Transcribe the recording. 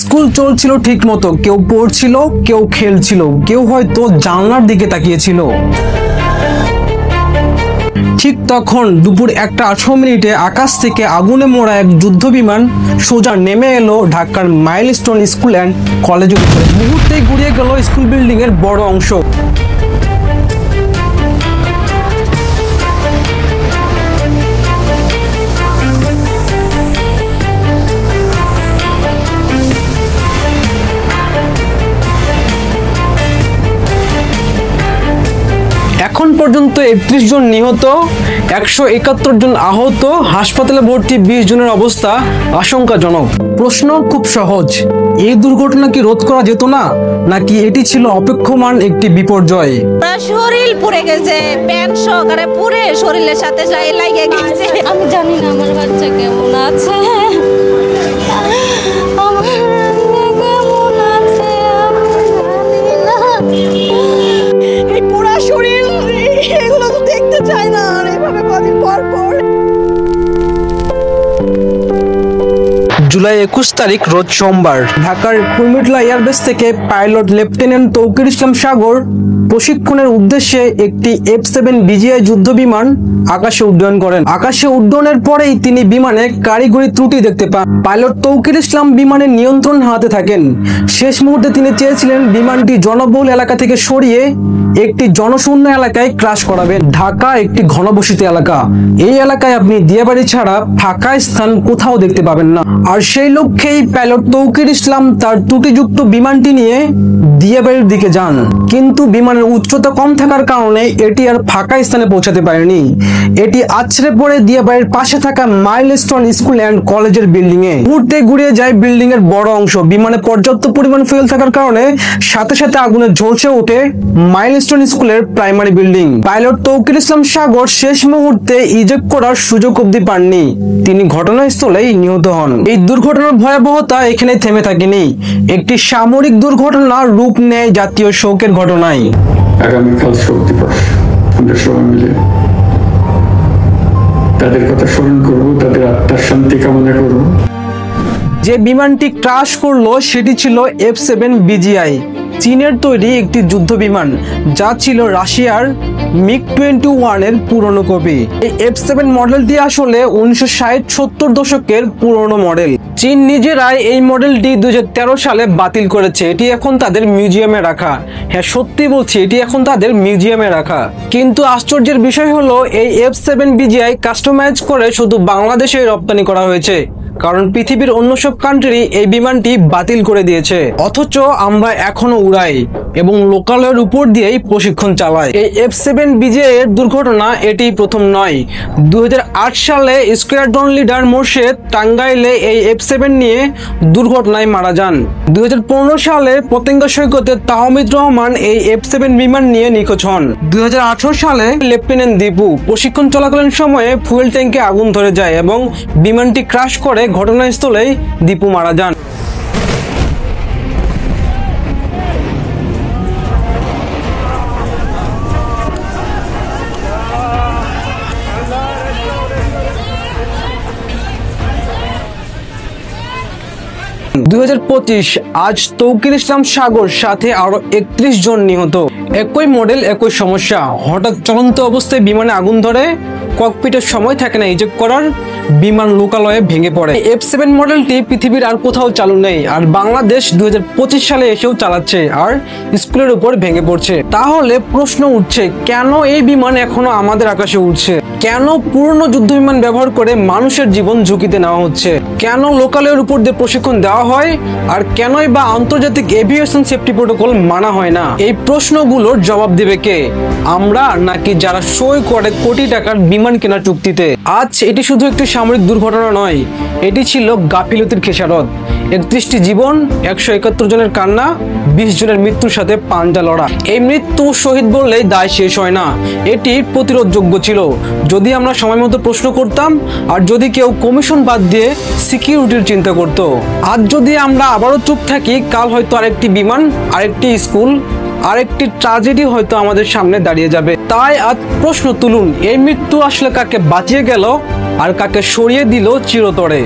School চলছিল ঠিক মতো, কেউ পড়ছিল, কেউ খেলছিল, কেউ হয়তো জানলার দিকে তাকিয়েছিল। ঠিক তখন দুপুর 1:18 আকাশ থেকে আগুনে মোড়া এক যুদ্ধ বিমান সোজা নেমে এলো ঢাকার মাইলস্টোন স্কুল অ্যান্ড কলেজের উপরে। মুহূর্তেই গুড়িয়ে গেল স্কুল বিল্ডিং এর বড় অংশ। এখন পর্যন্ত 31 জন নিহত, 171 জন আহত, হাসপাতালে ভর্তি 20 জনের অবস্থা আশঙ্কাজনক। প্রশ্ন খুব সহজ, এই দুর্ঘটনা কি রোধ করা যেত না, নাকি এটি ছিল অপেক্ষমান একটি বিপর্যয়? শরীর পুড়ে গেছে, প্যান্ট সহকারে পুড়ে শরীরের সাথে লাগিয়ে গেছে। আমি জানি না আমার বাচ্চা কেমন আছে। জুলাই 21 তারিখ রোজ সোমবার ঢাকার কুমিল্লা এয়ারবেস থেকে পাইলট লেফটেন্যান্ট তৌকির ইসলাম সাগর প্রশিক্ষণের উদ্দেশ্যে একটি F-7 BGI যুদ্ধ বিমান আকাশে উড্ডয়ন করেন। আকাশে উড্ডয়নের পরেই তিনি বিমানে কারিগরি ত্রুটি দেখতে পান। পাইলট তৌকির ইসলাম বিমানের নিয়ন্ত্রণ হাতে থাকেন। শেষ মুহূর্তে তিনি চেয়েছিলেন বিমানটি জনবহুল এলাকা থেকে সরিয়ে একটি জনশূন্য এলাকায় ক্র্যাশ করাবেন। ঢাকা একটি ঘনবসতিত এলাকা, এই এলাকায় আপনি দিয়াবাড়ি ছাড়া ফাঁকা স্থান কোথাও দেখতে পাবেন না। আর সেই লক্ষ্যেই পাইলট তৌকির ইসলাম তার ত্রুটিযুক্ত বিমানটি নিয়ে দিয়াবাড়ির দিকে যান, কিন্তু বিমানের উচ্চতা কম থাকার কারণে এটি আর ফাঁকা স্থানে পৌঁছাতে পারেনি। এটি আছড়ে পড়ে দিয়াবাড়ির পাশে থাকা মাইলস্টোন স্কুল অ্যান্ড কলেজের বিল্ডিং এ। মুহূর্তে গুড়িয়ে যায় বিল্ডিং এর বড় অংশ। বিমানে পর্যাপ্ত পরিমাণ ফুয়েল থাকার কারণে সাথে সাথে আগুনে ঝলসে ওঠে মাইলস্টোন স্কুলের প্রাইমারি বিল্ডিং। পাইলট তৌকির ইসলাম সাগর শেষ মুহূর্তে ইজেক্ট করার সুযোগ অবধি পাননি, তিনি ঘটনাস্থলেই নিহত হন। এই দুর্ঘটনার ভয়াবহতা এখানে থেমে থাকেনি, একটি সামরিক দুর্ঘটনা রূপ নেয় জাতীয় শোকের ঘটনায়। আগামীকাল শোক দিবস, আমরা সবাই মিলে তাদের কথা স্মরণ করব, তাদের আত্মার শান্তি কামনা করব। যে বিমানটি ক্র্যাশ করলো সেটি ছিল F-7 BGI, চীনের তৈরি একটি যুদ্ধ বিমান, যা ছিল রাশিয়ার MiG-21 এর পুরনো কপি। এই F-7 মডেলটি আসলে 1960-70 দশকের পুরনো মডেল। চীন নিজেরাই এই মডেলটি 2013 সালে বাতিল করেছে। এটি এখন তাদের মিউজিয়ামে রাখা। হ্যাঁ, সত্যি বলছি, এটি এখন তাদের মিউজিয়ামে রাখা। কিন্তু আশ্চর্যের বিষয় হলো এই F-7 BGI কাস্টমাইজ করে শুধু বাংলাদেশে রপ্তানি করা হয়েছে, কারণ পৃথিবীর অন্য সব কান্ট্রি এই বিমানটি বাতিল করে দিয়েছে। অথচ আমরা এখনো উড়াই এবং লোকালয়ের উপর দিয়েই প্রশিক্ষণ চালাই। এই F-7 BGI এর দুর্ঘটনা এটি প্রথম নয়। 2008 সালে স্কোয়াড্রন লিডার মোর্শেদ টাঙ্গাইলে এই F-7 নিয়ে দুর্ঘটনায় মারা যান। 2015 সালে পতেঙ্গা সৈকতে তাহমিদ রহমান এই F-7 বিমান নিয়ে নিখোঁজ হন। 2018 সালে লেফটেন্যান্ট দীপু প্রশিক্ষণ চলাকালীন সময়ে ফুয়েল ট্যাঙ্কে আগুন ধরে যায় এবং বিমানটি ক্র্যাশ করে ঘটনাস্থলেই দীপু মারা যান। আজ তৌকির ইসলাম সাগর সাথে আরো 31 জন নিহত। একই মডেল, একই সমস্যা। হঠাৎ চলন্ত অবস্থায় বিমানে আগুন ধরে, ককপিটের সময় থাকে না ইজেক্ট করার, বিমান লোকালয়ে ভেঙে পড়ে। F-7 মডেলটি পৃথিবীর আর কোথাও চালু নেই, আর বাংলাদেশ 2025 সালে এসেও চালাচ্ছে আর স্কুলের উপর ভেঙে পড়ছে। তাহলে প্রশ্ন উঠছে, কেন এই বিমান এখনো আমাদের আকাশে উঠছে? কেন পুরনো যুদ্ধ বিমান ব্যবহার করে মানুষের জীবন ঝুঁকিতে নেওয়া হচ্ছে? কেন লোকালয়ের উপর দিয়ে প্রশিক্ষণ দেওয়া হয়, আর কেনই বা আন্তর্জাতিক এভিয়েশন সেফটি প্রোটোকল মানা হয় না? এই প্রশ্নগুলোর জবাব দেবে কে, আমরা নাকি যারা সই করে কোটি টাকার বিমান কেনার চুক্তিতে? আজ এটি শুধু একটি সামরিক দুর্ঘটনা নয়, এটি ছিল গাফিলতির খেসারত। 31টি জীবন, 171 জনের কান্না, 20 জনের মৃত্যুর সাথে পাঞ্জা লড়া। এই মৃত্যু শহীদ বললেই দায় শেষ হয় না, এটি প্রতিরোধযোগ্য ছিল যদি আমরা সময় মতো প্রশ্ন করতাম, আর যদি কেউ কমিশন বাদ দিয়ে সিকিউরিটির চিন্তা করত। আজ যদি আমরা আবারও চুপ থাকি, কাল হয়তো আরেকটি বিমান, আরেকটি স্কুল, আরেকটি ট্র্যাজেডি হয়তো আমাদের সামনে দাঁড়িয়ে যাবে। তাই আজ প্রশ্ন তুলুন, এই মৃত্যু আসলে কাকে বাঁচিয়ে গেল আর কাকে সরিয়ে দিল চিরতরে?